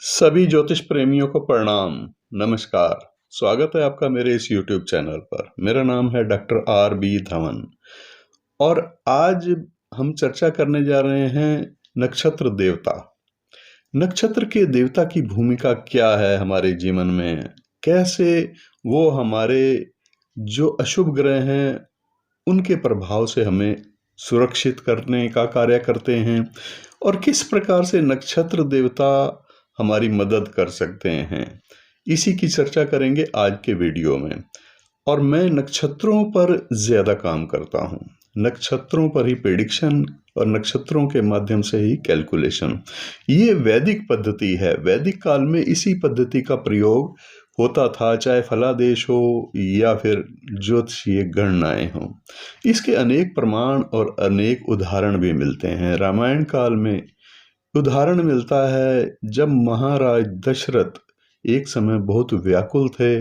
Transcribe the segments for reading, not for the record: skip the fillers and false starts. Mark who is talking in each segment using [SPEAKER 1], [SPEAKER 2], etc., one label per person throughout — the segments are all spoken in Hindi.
[SPEAKER 1] सभी ज्योतिष प्रेमियों को प्रणाम। नमस्कार। स्वागत है आपका मेरे इस YouTube चैनल पर। मेरा नाम है डॉक्टर R.B. धवन और आज हम चर्चा करने जा रहे हैं नक्षत्र देवता। नक्षत्र के देवता की भूमिका क्या है हमारे जीवन में, कैसे वो हमारे जो अशुभ ग्रह हैं उनके प्रभाव से हमें सुरक्षित करने का कार्य करते हैं और किस प्रकार से नक्षत्र देवता हमारी मदद कर सकते हैं, इसी की चर्चा करेंगे आज के वीडियो में। और मैं नक्षत्रों पर ज़्यादा काम करता हूँ, नक्षत्रों पर ही प्रेडिक्शन और नक्षत्रों के माध्यम से ही कैलकुलेशन। ये वैदिक पद्धति है। वैदिक काल में इसी पद्धति का प्रयोग होता था, चाहे फलादेश हो या फिर ज्योतिषीय गणनाएं हों। इसके अनेक प्रमाण और अनेक उदाहरण भी मिलते हैं। रामायण काल में उदाहरण मिलता है जब महाराज दशरथ एक समय बहुत व्याकुल थे,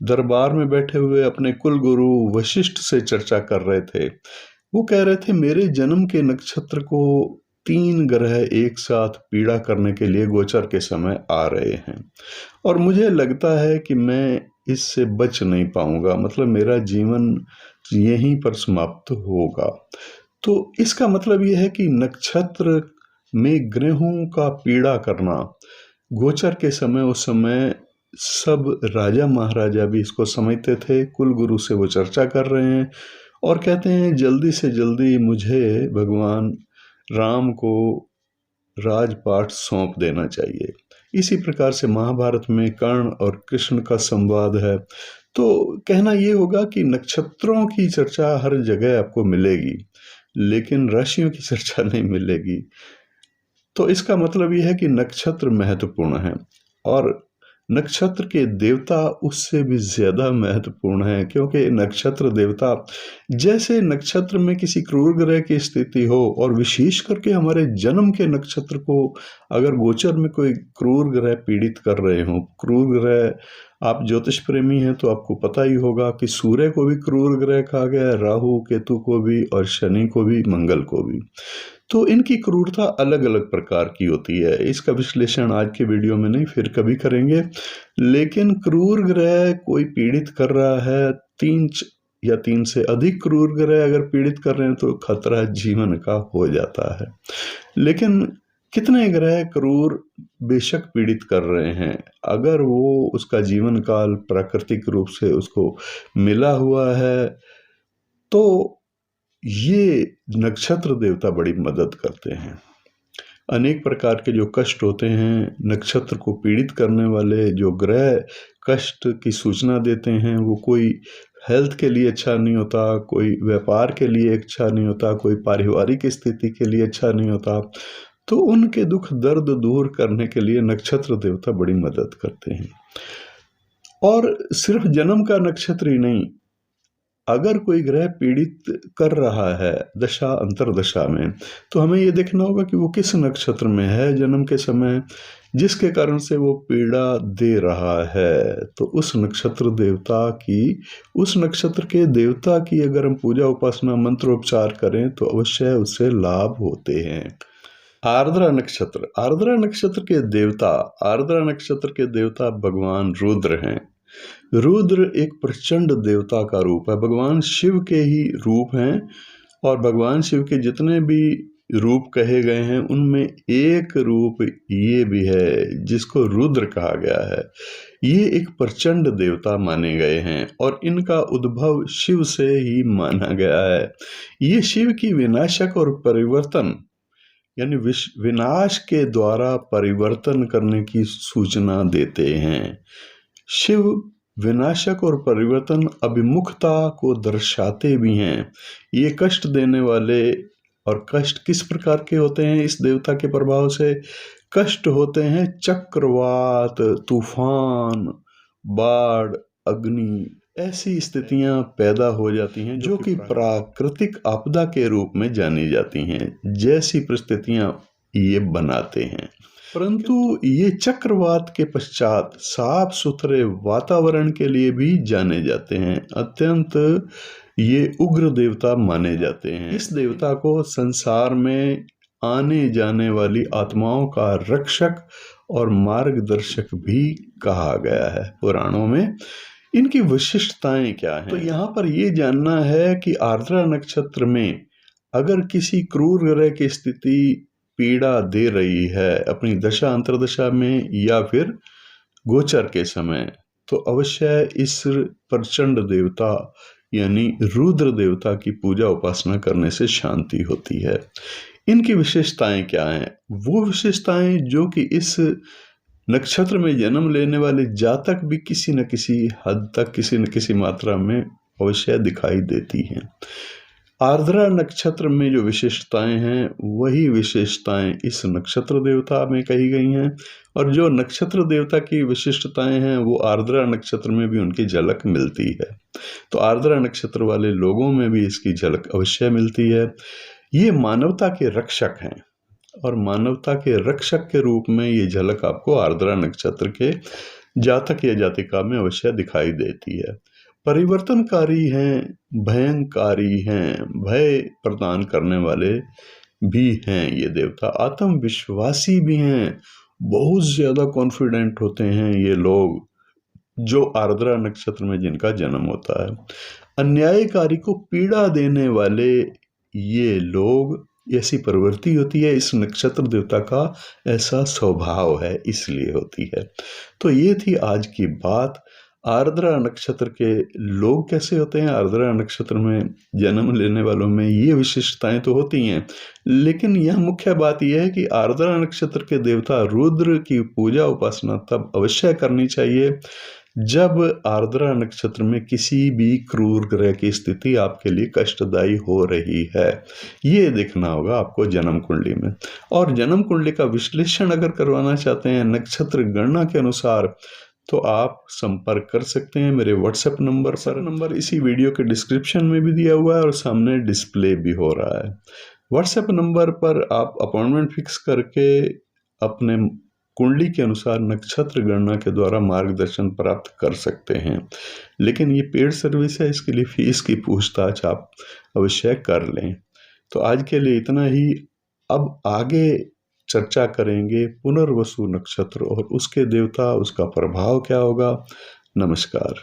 [SPEAKER 1] दरबार में बैठे हुए अपने कुल गुरु वशिष्ठ से चर्चा कर रहे थे। वो कह रहे थे मेरे जन्म के नक्षत्र को 3 ग्रह एक साथ पीड़ा करने के लिए गोचर के समय आ रहे हैं और मुझे लगता है कि मैं इससे बच नहीं पाऊंगा, मतलब मेरा जीवन यहीं पर समाप्त होगा। तो इसका मतलब यह है कि नक्षत्र में ग्रहों का पीड़ा करना गोचर के समय, उस समय सब राजा महाराजा भी इसको समझते थे। कुल गुरु से वो चर्चा कर रहे हैं और कहते हैं जल्दी से जल्दी मुझे भगवान राम को राजपाट सौंप देना चाहिए। इसी प्रकार से महाभारत में कर्ण और कृष्ण का संवाद है। तो कहना ये होगा कि नक्षत्रों की चर्चा हर जगह आपको मिलेगी, लेकिन राशियों की चर्चा नहीं मिलेगी। तो इसका मतलब यह है कि नक्षत्र महत्वपूर्ण है और नक्षत्र के देवता उससे भी ज़्यादा महत्वपूर्ण है, क्योंकि नक्षत्र देवता, जैसे नक्षत्र में किसी क्रूर ग्रह की स्थिति हो और विशेष करके हमारे जन्म के नक्षत्र को अगर गोचर में कोई क्रूर ग्रह पीड़ित कर रहे हों, क्रूर ग्रह, आप ज्योतिष प्रेमी हैं तो आपको पता ही होगा कि सूर्य को भी क्रूर ग्रह कहा गया है, राहु केतु को भी और शनि को भी, मंगल को भी। तो इनकी क्रूरता अलग अलग प्रकार की होती है। इसका विश्लेषण आज के वीडियो में नहीं, फिर कभी करेंगे। लेकिन क्रूर ग्रह कोई पीड़ित कर रहा है, 3 या 3 से अधिक क्रूर ग्रह अगर पीड़ित कर रहे हैं तो खतरा जीवन का हो जाता है। लेकिन कितने ग्रह क्रूर बेशक पीड़ित कर रहे हैं, अगर वो उसका जीवन काल प्राकृतिक रूप से उसको मिला हुआ है तो ये नक्षत्र देवता बड़ी मदद करते हैं। अनेक प्रकार के जो कष्ट होते हैं, नक्षत्र को पीड़ित करने वाले जो ग्रह कष्ट की सूचना देते हैं, वो कोई हेल्थ के लिए अच्छा नहीं होता, कोई व्यापार के लिए अच्छा नहीं होता, कोई पारिवारिक स्थिति के लिए अच्छा नहीं होता। तो उनके दुख दर्द दूर करने के लिए नक्षत्र देवता बड़ी मदद करते हैं। और सिर्फ जन्म का नक्षत्र ही नहीं, अगर कोई ग्रह पीड़ित कर रहा है दशा अंतरदशा में, तो हमें ये देखना होगा कि वो किस नक्षत्र में है जन्म के समय, जिसके कारण से वो पीड़ा दे रहा है। तो उस नक्षत्र देवता की, उस नक्षत्र के देवता की अगर हम पूजा उपासना मंत्रोपचार करें तो अवश्य उससे लाभ होते हैं। आर्द्रा नक्षत्र, आर्द्रा नक्षत्र के देवता, आर्द्रा नक्षत्र के देवता भगवान रुद्र हैं। रुद्र एक प्रचंड देवता का रूप है, भगवान शिव के ही रूप हैं और भगवान शिव के जितने भी रूप कहे गए हैं उनमें एक रूप ये भी है जिसको रुद्र कहा गया है। ये एक प्रचंड देवता माने गए हैं और इनका उद्भव शिव से ही माना गया है। ये शिव की विनाशक और परिवर्तन, यानी विनाश के द्वारा परिवर्तन करने की सूचना देते हैं। शिव विनाशक और परिवर्तन अभिमुखता को दर्शाते भी हैं। ये कष्ट देने वाले, और कष्ट किस प्रकार के होते हैं इस देवता के प्रभाव से? कष्ट होते हैं चक्रवात, तूफान, बाढ़, अग्नि, ऐसी स्थितियां पैदा हो जाती हैं जो कि प्राकृतिक आपदा के रूप में जानी जाती हैं। जैसी परिस्थितियां ये बनाते हैं, परंतु ये चक्रवात के पश्चात साफ सुथरे वातावरण के लिए भी जाने जाते हैं। अत्यंत ये उग्र देवता माने जाते हैं। इस देवता को संसार में आने जाने वाली आत्माओं का रक्षक और मार्गदर्शक भी कहा गया है पुराणों में। इनकी विशिष्टताएं क्या हैं? तो यहाँ पर ये जानना है कि आर्द्रा नक्षत्र में अगर किसी क्रूर ग्रह की स्थिति पीड़ा दे रही है अपनी दशा अंतर्दशा में या फिर गोचर के समय, तो अवश्य इस प्रचंड देवता यानी रुद्र देवता की पूजा उपासना करने से शांति होती है। इनकी विशेषताएं क्या हैं? वो विशेषताएं जो कि इस नक्षत्र में जन्म लेने वाले जातक भी किसी न किसी हद तक, किसी न किसी मात्रा में अवश्य दिखाई देती हैं। आर्द्रा नक्षत्र में जो विशेषताएं हैं वही विशेषताएं इस नक्षत्र देवता में कही गई हैं, और जो नक्षत्र देवता की विशिष्टताएं हैं वो आर्द्रा नक्षत्र में भी उनकी झलक मिलती है। तो आर्द्रा नक्षत्र वाले लोगों में भी इसकी झलक अवश्य मिलती है। ये मानवता के रक्षक हैं, और मानवता के रक्षक के रूप में ये झलक आपको आर्द्रा नक्षत्र के जातक या जातिका में अवश्य दिखाई देती है। परिवर्तनकारी हैं, भयंकारी हैं, भय प्रदान करने वाले भी हैं ये देवता, आत्मविश्वासी भी हैं, बहुत ज्यादा कॉन्फिडेंट होते हैं ये लोग जो आर्द्रा नक्षत्र में जिनका जन्म होता है। अन्यायकारी को पीड़ा देने वाले ये लोग, ऐसी प्रवृत्ति होती है, इस नक्षत्र देवता का ऐसा स्वभाव है, इसलिए होती है। तो ये थी आज की बात। आर्द्रा नक्षत्र के लोग कैसे होते हैं, आर्द्रा नक्षत्र में जन्म लेने वालों में ये विशिष्टताएं तो होती हैं, लेकिन यह मुख्य बात यह है कि आर्द्रा नक्षत्र के देवता रुद्र की पूजा उपासना तब अवश्य करनी चाहिए जब आर्द्रा नक्षत्र में किसी भी क्रूर ग्रह की स्थिति आपके लिए कष्टदायी हो रही है। ये देखना होगा आपको जन्म कुंडली में। और जन्म कुंडली का विश्लेषण अगर करवाना चाहते हैं नक्षत्र गणना के अनुसार, तो आप संपर्क कर सकते हैं मेरे व्हाट्सएप नंबर पर। नंबर इसी वीडियो के डिस्क्रिप्शन में भी दिया हुआ है और सामने डिस्प्ले भी हो रहा है। व्हाट्सएप नंबर पर आप अपॉइंटमेंट फिक्स करके अपने कुंडली के अनुसार नक्षत्र गणना के द्वारा मार्गदर्शन प्राप्त कर सकते हैं, लेकिन ये पेड सर्विस है, इसके लिए फीस की पूछताछ आप अवश्य कर लें। तो आज के लिए इतना ही। अब आगे चर्चा करेंगे पुनर्वसु नक्षत्र और उसके देवता, उसका प्रभाव क्या होगा। नमस्कार।